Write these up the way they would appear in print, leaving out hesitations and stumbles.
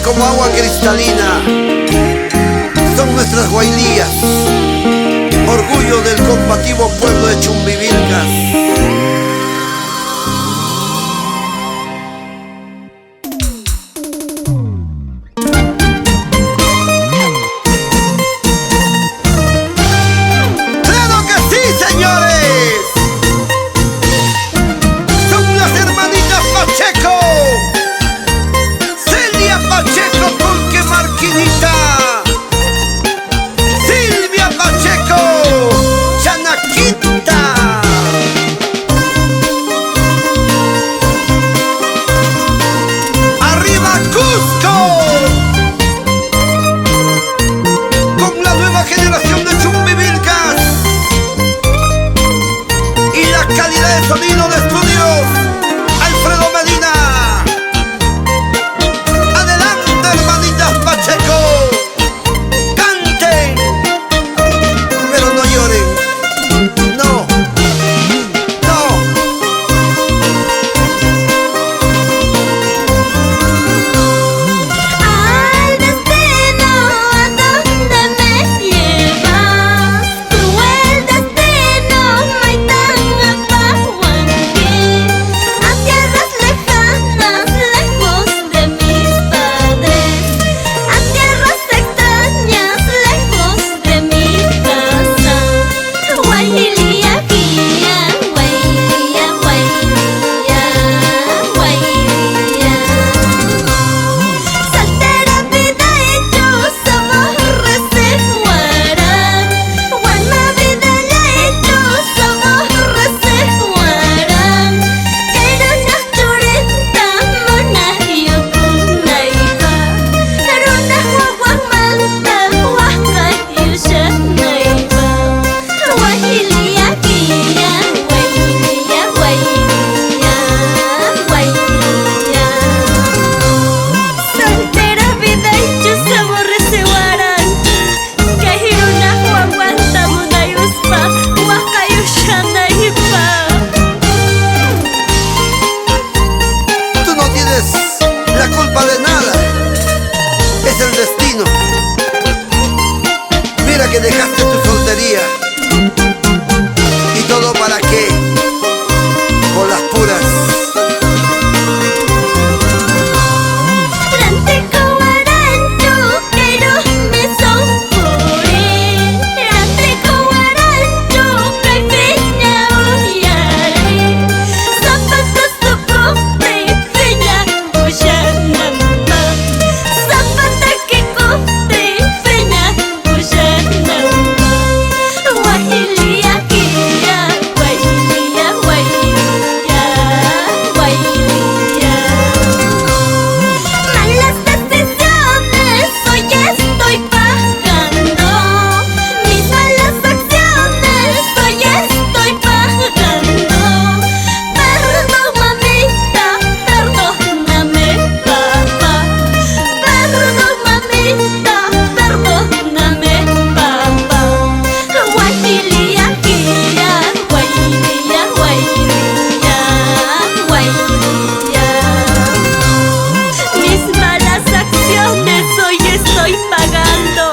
como agua cristalina. Son nuestras Guaylías, orgullo del combativo pueblo de Chumbivilcas. Sonido de estudios, Alfredo Medina. Adelante, hermanitas Pacheco, canten, pero no lloren, no, no. Al destino, ¿a dónde me llevas? Cruel destino, Maitán. A tierras lejanas, lejos de mis padres, a tierras extrañas, lejos de mi casa. Guaylía, guía, guaylía, guaylía, guaylía. Saltera vida hecho sabor reseguarán. Gualma vida la hecho sabor reseguarán. Erunas churita, monas yukunaiba. Erunas guaguas manta, huasca yushanaiba. Guaylía, guía, guaylía, guaylía, guaylía. Soltera vida hecho sabor reseguarán. Erunas guaguas tamunayuspa, huasca yushanaiba. Tú no tienes la culpa de nada, es el destino. Mira que dejaste tu soltería. ¿Y todo para qué? Por las puras. Ranteco arancho, quiero me son puri. Ranteco arancho, caipiña uyare. Zapatos soporte, feña uyanamba. Zapata que coste, feña uyanamba. Guaylía, guía, guaylía, guaylía, guaylía. Malas decisiones hoy estoy pagando. Mis malas acciones hoy estoy pagando. Perdón mamita, perdóname papá. Perdón mamita, perdóname papá. Guaylía, guía, guaylía, guaylía, guaylía. Mis malas acciones hoy estoy pagando.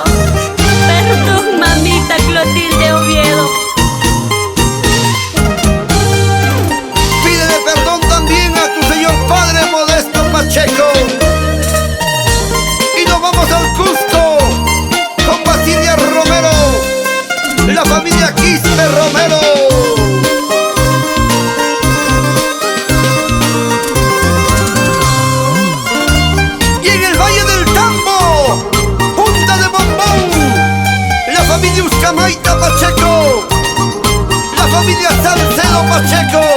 Perdón, mamita Clotilde Oviedo. Pídele perdón también a tu señor padre Modesto Pacheco. Y nos vamos al Cusco con Basilia Romero, la familia Quispe Romero. Y en el Valle del Tambo, Punta de Bombón, la familia Uscamaita Pacheco, la familia Salcedo Pacheco.